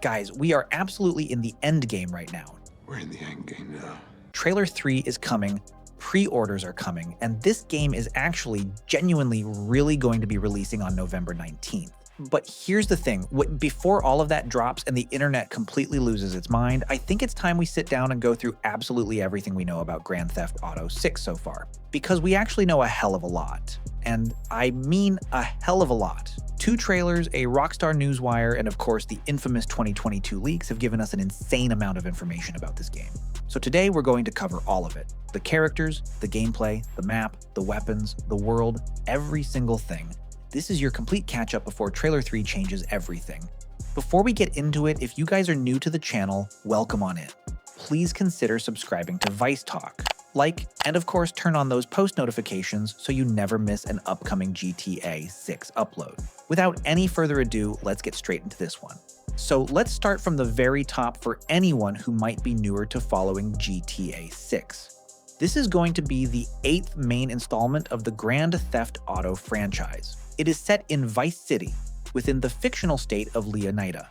Guys, we are absolutely in the end game right now. We're in the end game now. Trailer 3 is coming, pre-orders are coming, and this game is actually genuinely really going to be releasing on November 19th. But here's the thing, before all of that drops and the internet completely loses its mind, I think it's time we sit down and go through absolutely everything we know about Grand Theft Auto 6 so far. Because we actually know a hell of a lot. And I mean a hell of a lot. 2 trailers, a Rockstar newswire, and of course the infamous 2022 leaks have given us an insane amount of information about this game. So today we're going to cover all of it. The characters, the gameplay, the map, the weapons, the world, every single thing. This is your complete catch-up before Trailer 3 changes everything. Before we get into it, if you guys are new to the channel, welcome on in. Please consider subscribing to Vice Talk. Like, and of course turn on those post notifications so you never miss an upcoming GTA 6 upload. Without any further ado, let's get straight into this one. So let's start from the very top for anyone who might be newer to following GTA 6. This is going to be the 8th main installment of the Grand Theft Auto franchise. It is set in Vice City, within the fictional state of Leonida,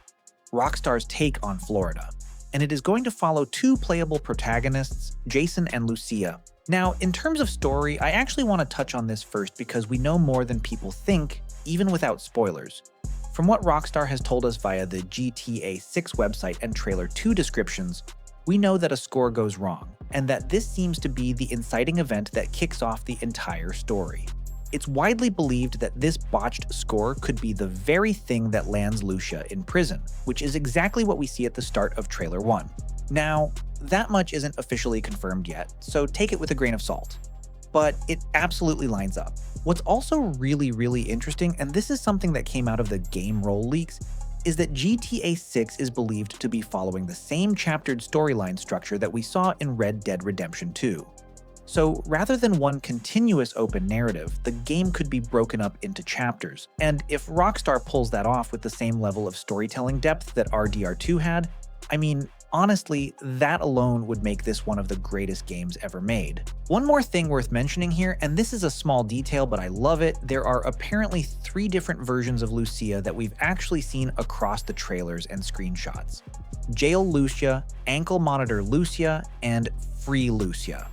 Rockstar's take on Florida. And it is going to follow 2 playable protagonists, Jason and Lucia. Now, in terms of story, I actually want to touch on this first because we know more than people think, even without spoilers. From what Rockstar has told us via the GTA 6 website and Trailer 2 descriptions, we know that a score goes wrong, and that this seems to be the inciting event that kicks off the entire story. It's widely believed that this botched score could be the very thing that lands Lucia in prison, which is exactly what we see at the start of Trailer 1. Now, that much isn't officially confirmed yet, so take it with a grain of salt. But it absolutely lines up. What's also really interesting, and this is something that came out of the game role leaks, is that GTA 6 is believed to be following the same chaptered storyline structure that we saw in Red Dead Redemption 2. So rather than one continuous open narrative, the game could be broken up into chapters. And if Rockstar pulls that off with the same level of storytelling depth that RDR2 had, I mean, honestly, that alone would make this one of the greatest games ever made. One more thing worth mentioning here, and this is a small detail but I love it, there are apparently 3 different versions of Lucia that we've actually seen across the trailers and screenshots. Jail Lucia, Ankle Monitor Lucia, and Free Lucia,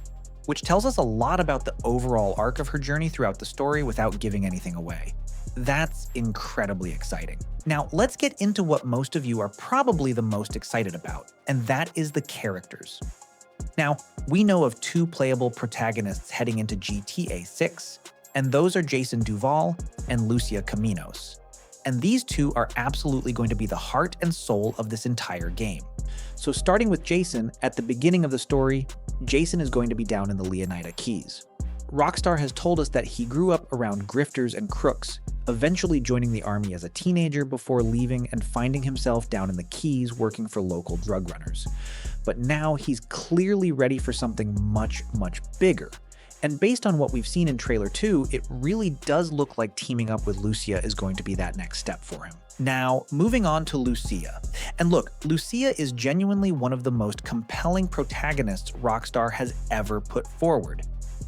which tells us a lot about the overall arc of her journey throughout the story without giving anything away. That's incredibly exciting. Now, let's get into what most of you are probably the most excited about, and that is the characters. Now, we know of 2 playable protagonists heading into GTA 6, and those are Jason Duval and Lucia Caminos. And these 2 are absolutely going to be the heart and soul of this entire game. So starting with Jason, at the beginning of the story, Jason is going to be down in the Leonida Keys. Rockstar has told us that he grew up around grifters and crooks, eventually joining the army as a teenager before leaving and finding himself down in the Keys working for local drug runners. But now he's clearly ready for something much bigger. And based on what we've seen in Trailer 2, it really does look like teaming up with Lucia is going to be that next step for him. Now, moving on to Lucia. And look, Lucia is genuinely one of the most compelling protagonists Rockstar has ever put forward.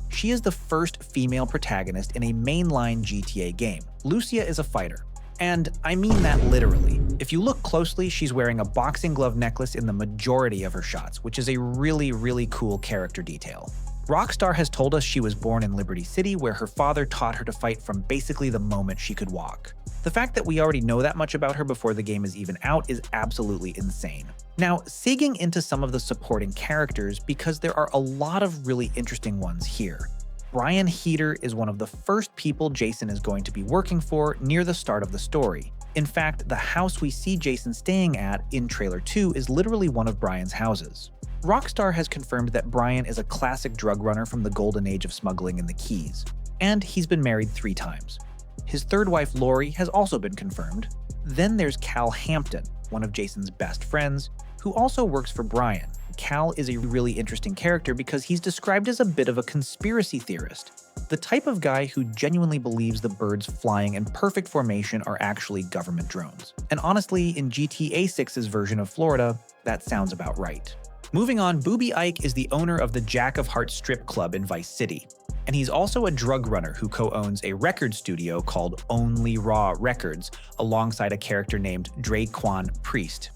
She is the first female protagonist in a mainline GTA game. Lucia is a fighter. And I mean that literally. If you look closely, she's wearing a boxing glove necklace in the majority of her shots, which is a really cool character detail. Rockstar has told us she was born in Liberty City, where her father taught her to fight from basically the moment she could walk. The fact that we already know that much about her before the game is even out is absolutely insane. Now, sigging into some of the supporting characters, because there are a lot of really interesting ones here. Brian Heater is one of the first people Jason is going to be working for near the start of the story. In fact, the house we see Jason staying at in Trailer 2 is literally one of Brian's houses. Rockstar has confirmed that Brian is a classic drug runner from the golden age of smuggling in the Keys, and he's been married 3 times. His third wife, Lori, has also been confirmed. Then there's Cal Hampton, one of Jason's best friends, who also works for Brian. Cal is a really interesting character because he's described as a bit of a conspiracy theorist, the type of guy who genuinely believes the birds flying in perfect formation are actually government drones. And honestly, in GTA 6's version of Florida, that sounds about right. Moving on, Booby Ike is the owner of the Jack of Hearts strip club in Vice City. And he's also a drug runner who co-owns a record studio called Only Raw Records, alongside a character named Draquan Priest.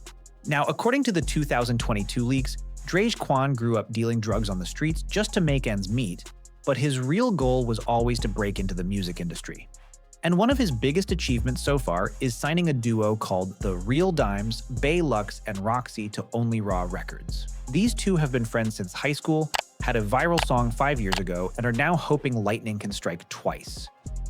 Now, according to the 2022 leaks, Drage Kwan grew up dealing drugs on the streets just to make ends meet, but his real goal was always to break into the music industry. And one of his biggest achievements so far is signing a duo called the Real Dimes, Bay Lux and Roxy to Only Raw Records. These two have been friends since high school, had a viral song 5 years ago, and are now hoping lightning can strike twice.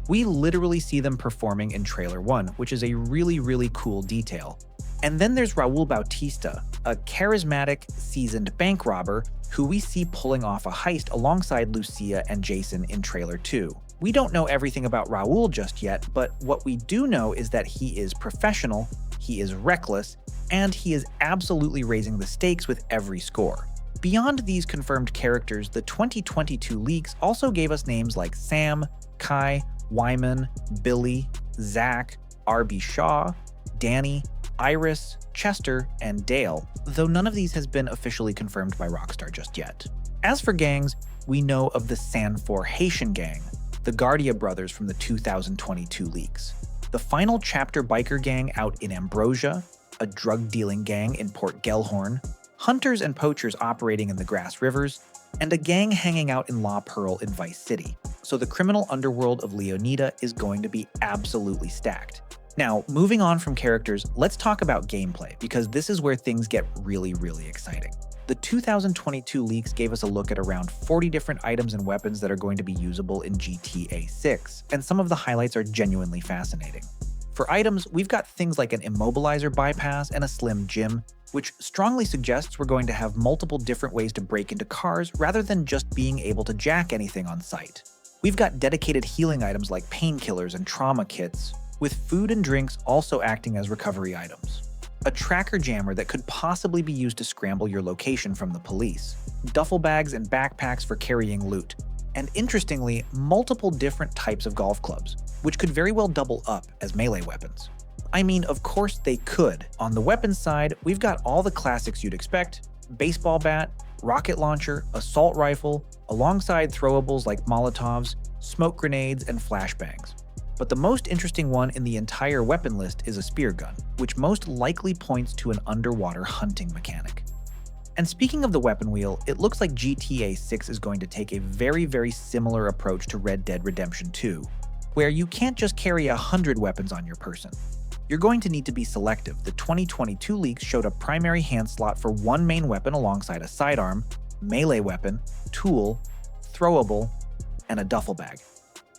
We literally see them performing in Trailer 1, which is a really cool detail. And then there's Raul Bautista, a charismatic, seasoned bank robber who we see pulling off a heist alongside Lucia and Jason in Trailer 2. We don't know everything about Raul just yet, but what we do know is that he is professional, he is reckless, and he is absolutely raising the stakes with every score. Beyond these confirmed characters, the 2022 leaks also gave us names like Sam, Kai, Wyman, Billy, Zach, R.B. Shaw, Danny, Iris, Chester, and Dale, though none of these has been officially confirmed by Rockstar just yet. As for gangs, we know of the Sanfor Haitian gang, the Guardia brothers from the 2022 leaks, the Final Chapter biker gang out in Ambrosia, a drug-dealing gang in Port Gellhorn, hunters and poachers operating in the Grass Rivers, and a gang hanging out in La Pearl in Vice City. So the criminal underworld of Leonida is going to be absolutely stacked. Now, moving on from characters, let's talk about gameplay, because this is where things get really exciting. The 2022 leaks gave us a look at around 40 different items and weapons that are going to be usable in GTA 6, and some of the highlights are genuinely fascinating. For items, we've got things like an immobilizer bypass and a slim gym, which strongly suggests we're going to have multiple different ways to break into cars rather than just being able to jack anything on sight. We've got dedicated healing items like painkillers and trauma kits, with food and drinks also acting as recovery items. A tracker jammer that could possibly be used to scramble your location from the police, duffel bags and backpacks for carrying loot, and interestingly, multiple different types of golf clubs, which could very well double up as melee weapons. I mean, of course they could. On the weapons side, we've got all the classics you'd expect: baseball bat, rocket launcher, assault rifle, alongside throwables like Molotovs, smoke grenades, and flashbangs. But the most interesting one in the entire weapon list is a spear gun, which most likely points to an underwater hunting mechanic. And speaking of the weapon wheel, it looks like GTA 6 is going to take a very similar approach to Red Dead Redemption 2, where you can't just carry 100 weapons on your person. You're going to need to be selective. The 2022 leaks showed a primary hand slot for one main weapon alongside a sidearm, melee weapon, tool, throwable, and a duffel bag.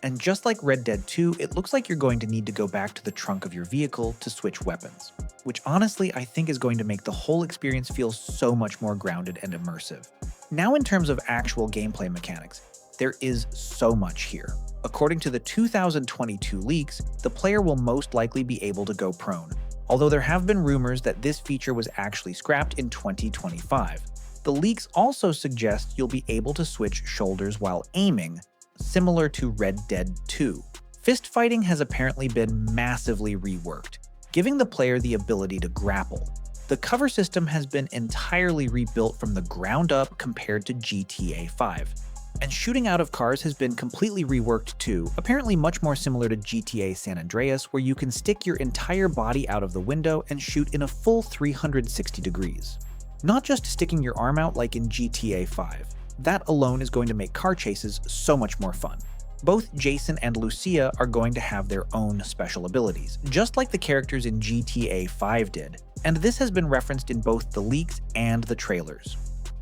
And just like Red Dead 2, it looks like you're going to need to go back to the trunk of your vehicle to switch weapons, which honestly I think is going to make the whole experience feel so much more grounded and immersive. Now in terms of actual gameplay mechanics, there is so much here. According to the 2022 leaks, the player will most likely be able to go prone, although there have been rumors that this feature was actually scrapped in 2025. The leaks also suggest you'll be able to switch shoulders while aiming, similar to Red Dead 2. Fist fighting has apparently been massively reworked, giving the player the ability to grapple. The cover system has been entirely rebuilt from the ground up compared to GTA 5. And shooting out of cars has been completely reworked too, apparently much more similar to GTA San Andreas, where you can stick your entire body out of the window and shoot in a full 360 degrees. Not just sticking your arm out like in GTA 5. That alone is going to make car chases so much more fun. Both Jason and Lucia are going to have their own special abilities, just like the characters in GTA 5 did, and this has been referenced in both the leaks and the trailers.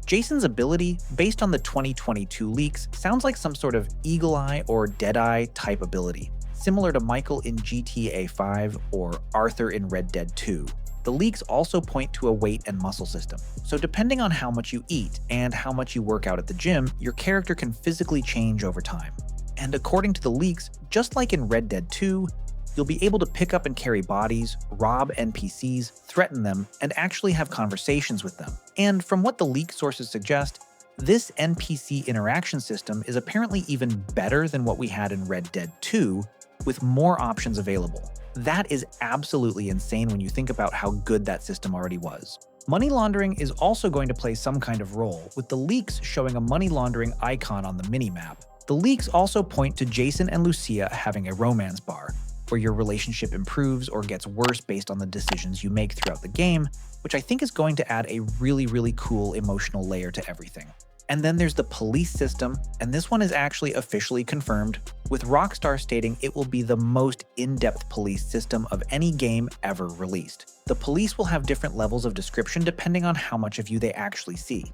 Jason's ability, based on the 2022 leaks, sounds like some sort of Eagle Eye or Deadeye type ability, similar to Michael in GTA 5 or Arthur in Red Dead 2. The leaks also point to a weight and muscle system, so depending on how much you eat and how much you work out at the gym, your character can physically change over time. And according to the leaks, just like in Red Dead 2, you'll be able to pick up and carry bodies, rob NPCs, threaten them, and actually have conversations with them. And from what the leak sources suggest, this NPC interaction system is apparently even better than what we had in Red Dead 2, with more options available. That is absolutely insane when you think about how good that system already was. Money laundering is also going to play some kind of role, with the leaks showing a money laundering icon on the minimap. The leaks also point to Jason and Lucia having a romance bar, where your relationship improves or gets worse based on the decisions you make throughout the game, which I think is going to add a really cool emotional layer to everything. And then there's the police system, and this one is actually officially confirmed, with Rockstar stating it will be the most in-depth police system of any game ever released. The police will have different levels of description depending on how much of you they actually see.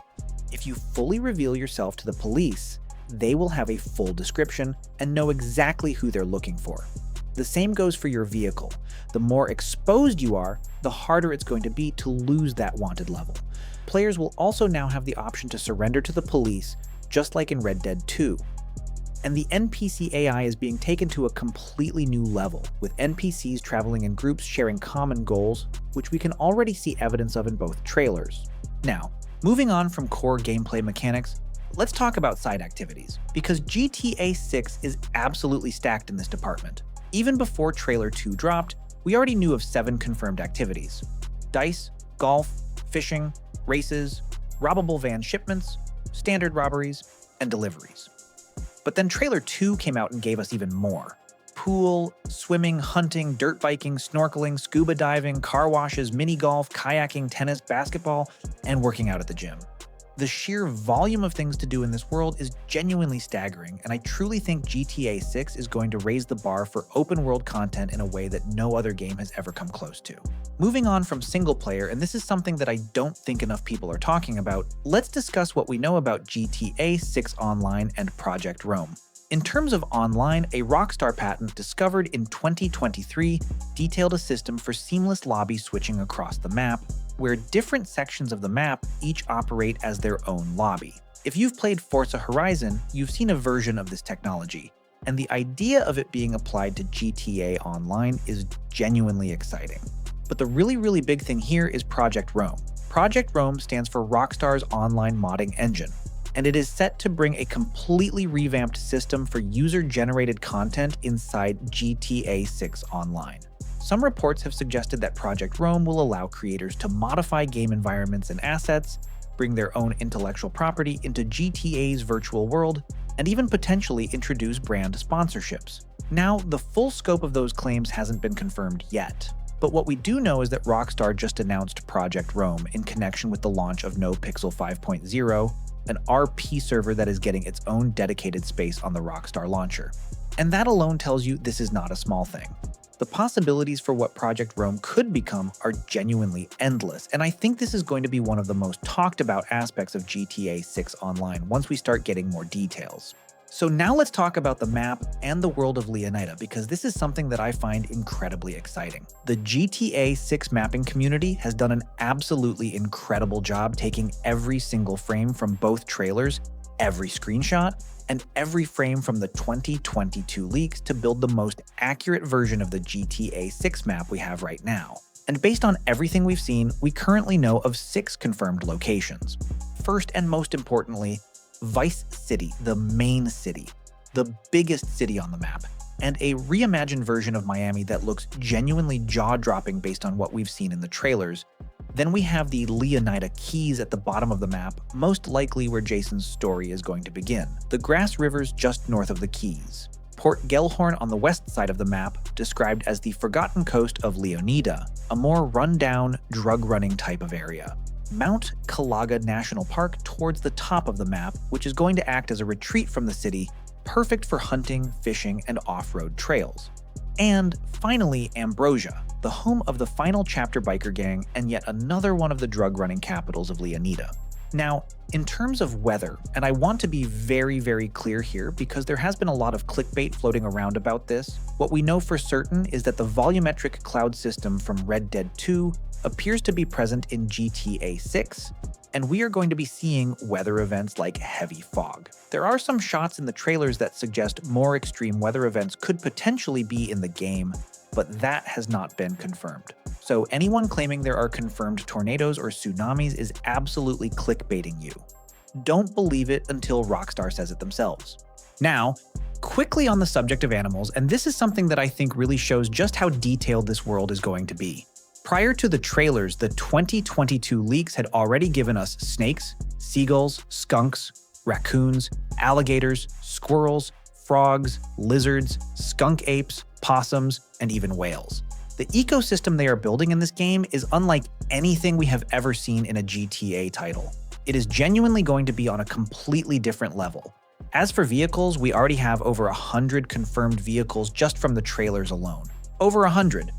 If you fully reveal yourself to the police, they will have a full description and know exactly who they're looking for. The same goes for your vehicle. The more exposed you are, the harder it's going to be to lose that wanted level. Players will also now have the option to surrender to the police, just like in Red Dead 2. And the NPC AI is being taken to a completely new level, with NPCs traveling in groups sharing common goals, which we can already see evidence of in both trailers. Now, moving on from core gameplay mechanics, let's talk about side activities, because GTA 6 is absolutely stacked in this department. Even before Trailer 2 dropped, we already knew of 7 confirmed activities: dice, golf, fishing, races, robbable van shipments, standard robberies, and deliveries. But then Trailer 2 came out and gave us even more. Pool, swimming, hunting, dirt biking, snorkeling, scuba diving, car washes, mini golf, kayaking, tennis, basketball, and working out at the gym. The sheer volume of things to do in this world is genuinely staggering, and I truly think GTA 6 is going to raise the bar for open world content in a way that no other game has ever come close to. Moving on from single player, and this is something that I don't think enough people are talking about, let's discuss what we know about GTA 6 Online and Project Rome. In terms of online, a Rockstar patent discovered in 2023 detailed a system for seamless lobby switching across the map, where different sections of the map each operate as their own lobby. If you've played Forza Horizon, you've seen a version of this technology, and the idea of it being applied to GTA Online is genuinely exciting. But the really big thing here is Project Rome. Project Rome stands for Rockstar's online modding engine, and it is set to bring a completely revamped system for user-generated content inside GTA 6 Online. Some reports have suggested that Project Rome will allow creators to modify game environments and assets, bring their own intellectual property into GTA's virtual world, and even potentially introduce brand sponsorships. Now, the full scope of those claims hasn't been confirmed yet, but what we do know is that Rockstar just announced Project Rome in connection with the launch of NoPixel 5.0, an RP server that is getting its own dedicated space on the Rockstar launcher. And that alone tells you this is not a small thing. The possibilities for what Project Rome could become are genuinely endless, and I think this is going to be one of the most talked about aspects of GTA 6 Online once we start getting more details. So now let's talk about the map and the world of Leonida, because this is something that I find incredibly exciting. The GTA 6 mapping community has done an absolutely incredible job taking every single frame from both trailers, every screenshot, and every frame from the 2022 leaks to build the most accurate version of the GTA 6 map we have right now. And based on everything we've seen, we currently know of 6 confirmed locations. First and most importantly, Vice City, the main city, the biggest city on the map, and a reimagined version of Miami that looks genuinely jaw-dropping based on what we've seen in the trailers. Then we have the Leonida Keys at the bottom of the map, most likely where Jason's story is going to begin. The grass rivers just north of the Keys. Port Gellhorn on the west side of the map, described as the forgotten coast of Leonida, a more run-down, drug-running type of area. Mount Calaga National Park towards the top of the map, which is going to act as a retreat from the city, perfect for hunting, fishing, and off-road trails. And finally, Ambrosia, the home of the final chapter biker gang and yet another one of the drug-running capitals of Leonida. Now, in terms of weather, and I want to be very clear here because there has been a lot of clickbait floating around about this, what we know for certain is that the volumetric cloud system from Red Dead 2 appears to be present in GTA 6, and we are going to be seeing weather events like heavy fog. There are some shots in the trailers that suggest more extreme weather events could potentially be in the game, but that has not been confirmed. So anyone claiming there are confirmed tornadoes or tsunamis is absolutely clickbaiting you. Don't believe it until Rockstar says it themselves. Now, quickly on the subject of animals, and this is something that I think really shows just how detailed this world is going to be. Prior to the trailers, the 2022 leaks had already given us snakes, seagulls, skunks, raccoons, alligators, squirrels, frogs, lizards, skunk apes, possums, and even whales. The ecosystem they are building in this game is unlike anything we have ever seen in a GTA title. It is genuinely going to be on a completely different level. As for vehicles, we already have over 100 confirmed vehicles just from the trailers alone. Over 100.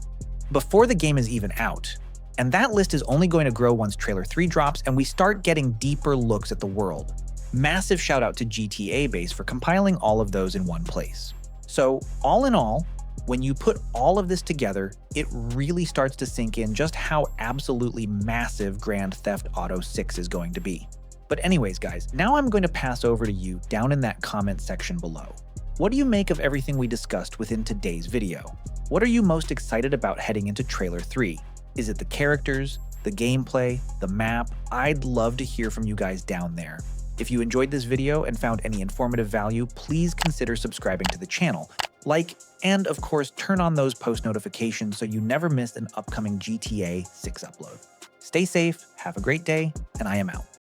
Before the game is even out. And that list is only going to grow once Trailer 3 drops and we start getting deeper looks at the world. Massive shout out to GTA Base for compiling all of those in one place. So, all in all, when you put all of this together, it really starts to sink in just how absolutely massive Grand Theft Auto 6 is going to be. But anyways guys, now I'm going to pass over to you down in that comment section below. What do you make of everything we discussed within today's video? What are you most excited about heading into Trailer 3? Is it the characters, the gameplay, the map? I'd love to hear from you guys down there. If you enjoyed this video and found any informative value, please consider subscribing to the channel. Like, and of course, turn on those post notifications so you never miss an upcoming GTA 6 upload. Stay safe, have a great day, and I am out.